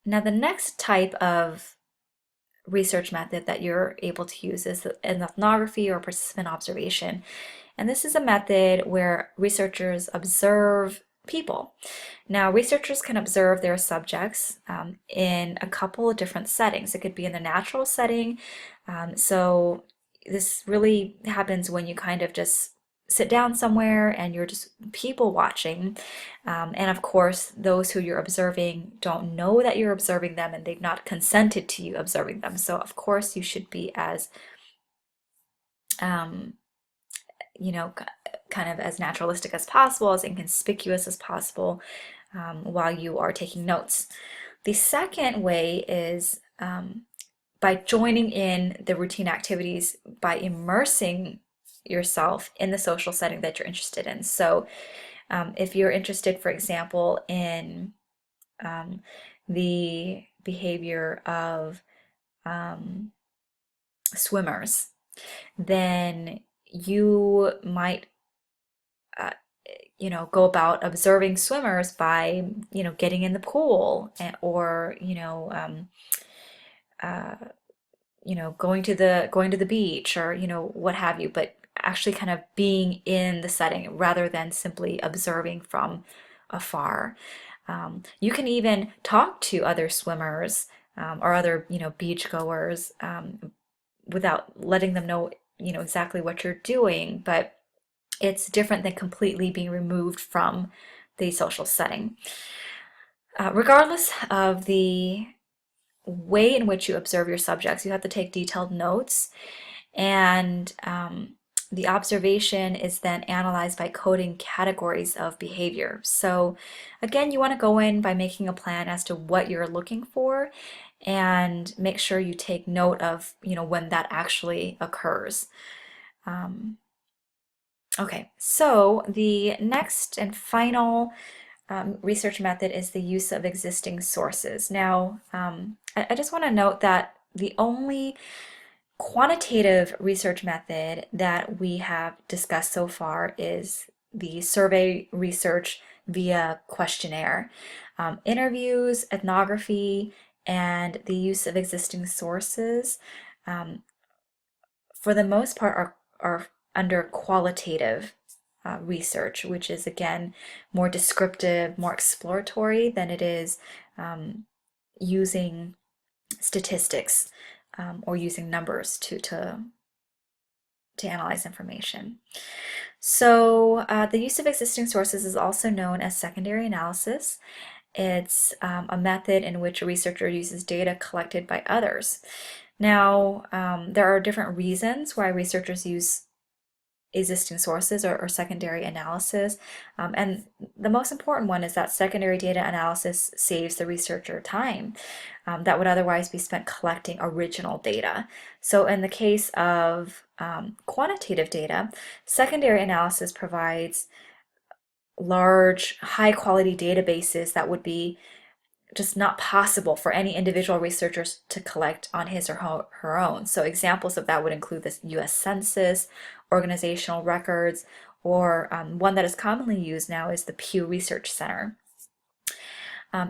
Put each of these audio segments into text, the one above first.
Now, the next type of research method that you're able to use is an ethnography or participant observation. And this is a method where researchers observe people. Now, researchers can observe their subjects in a couple of different settings. It could be in the natural setting. So this really happens when you kind of just sit down somewhere and you're just people watching. And of course, those who you're observing don't know that you're observing them and they've not consented to you observing them. So of course, you should be as, um, you know, kind of as naturalistic as possible, as inconspicuous as possible while you are taking notes. The second way is by joining in the routine activities, by immersing yourself in the social setting that you're interested in. So if you're interested, for example, in the behavior of swimmers, then you might go about observing swimmers by getting in the pool, or going to the beach, or what have you, but actually kind of being in the setting rather than simply observing from afar. You can even talk to other swimmers or other beach goers without letting them know exactly what you're doing, but it's different than completely being removed from the social setting. Regardless of the way in which you observe your subjects, you have to take detailed notes, and the observation is then analyzed by coding categories of behavior. So again, you want to go in by making a plan as to what you're looking for and make sure you take note of when that actually occurs. Okay, so the next and final research method is the use of existing sources. Now, I just want to note that the only quantitative research method that we have discussed so far is the survey research via questionnaire. Interviews, ethnography, and the use of existing sources, for the most part, are under qualitative research, which is again more descriptive, more exploratory than it is using statistics or using numbers to analyze information. So the use of existing sources is also known as secondary analysis. It's a method in which a researcher uses data collected by others. Now, there are different reasons why researchers use existing sources or secondary analysis. And the most important one is that secondary data analysis saves the researcher time that would otherwise be spent collecting original data. So in the case of quantitative data, secondary analysis provides large, high-quality databases that would be just not possible for any individual researchers to collect on his or her own. So examples of that would include the US Census, organizational records, or one that is commonly used now is the Pew Research Center.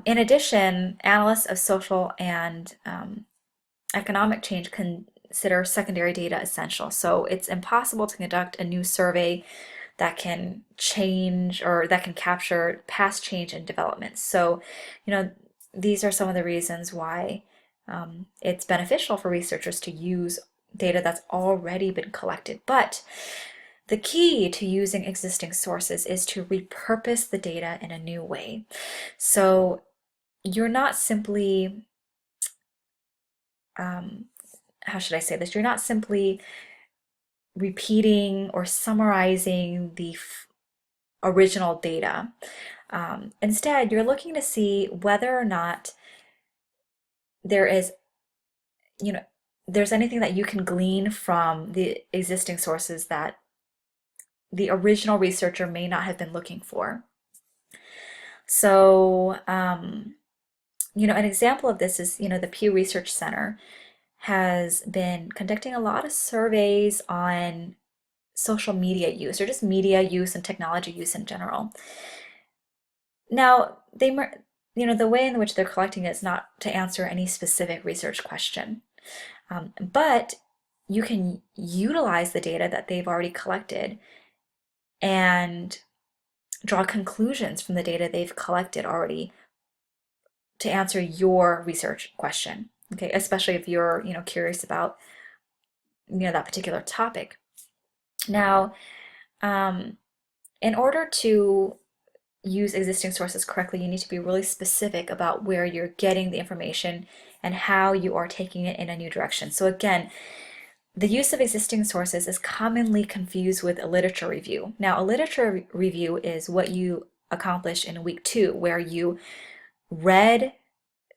In addition, analysts of social and economic change consider secondary data essential. So it's impossible to conduct a new survey that can change or that can capture past change and development. So, these are some of the reasons why it's beneficial for researchers to use data that's already been collected. But the key to using existing sources is to repurpose the data in a new way. So you're not simply, how should I say this? You're not simply repeating or summarizing the original data. Instead, you're looking to see whether or not there is, there's anything that you can glean from the existing sources that the original researcher may not have been looking for. So, an example of this is, the Pew Research Center has been conducting a lot of surveys on social media use, or just media use and technology use in general. Now, the way in which they're collecting it is not to answer any specific research question. But you can utilize the data that they've already collected and draw conclusions from the data they've collected already to answer your research question. Okay, especially if you're, curious about, that particular topic. Now, in order to use existing sources correctly, you need to be really specific about where you're getting the information and how you are taking it in a new direction. So again, the use of existing sources is commonly confused with a literature review. Now, a literature review is what you accomplish in week 2, where you read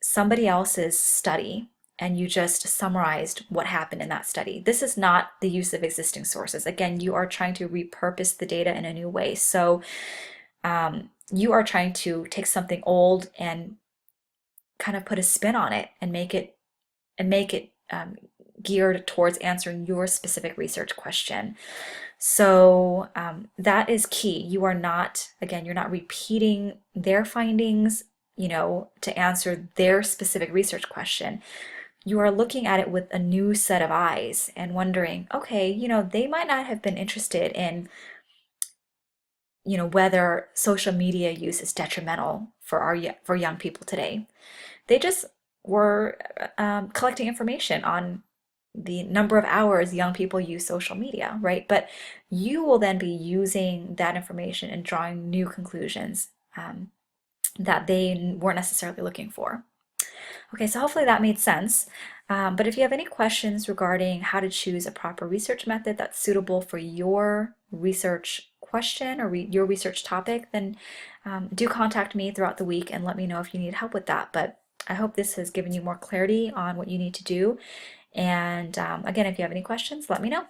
somebody else's study and you just summarized what happened in that study. This is not the use of existing sources. Again, you are trying to repurpose the data in a new way. So you are trying to take something old and kind of put a spin on it and make it geared towards answering your specific research question. So that is key. You are not, again, you're not repeating their findings, to answer their specific research question. You are looking at it with a new set of eyes and wondering, okay, they might not have been interested in, whether social media use is detrimental for young people today. They just were collecting information on the number of hours young people use social media, right? But you will then be using that information and drawing new conclusions that they weren't necessarily looking for. Okay, so hopefully that made sense. But if you have any questions regarding how to choose a proper research method that's suitable for your research question or your research topic, then do contact me throughout the week and let me know if you need help with that. But I hope this has given you more clarity on what you need to do. And again, if you have any questions, let me know.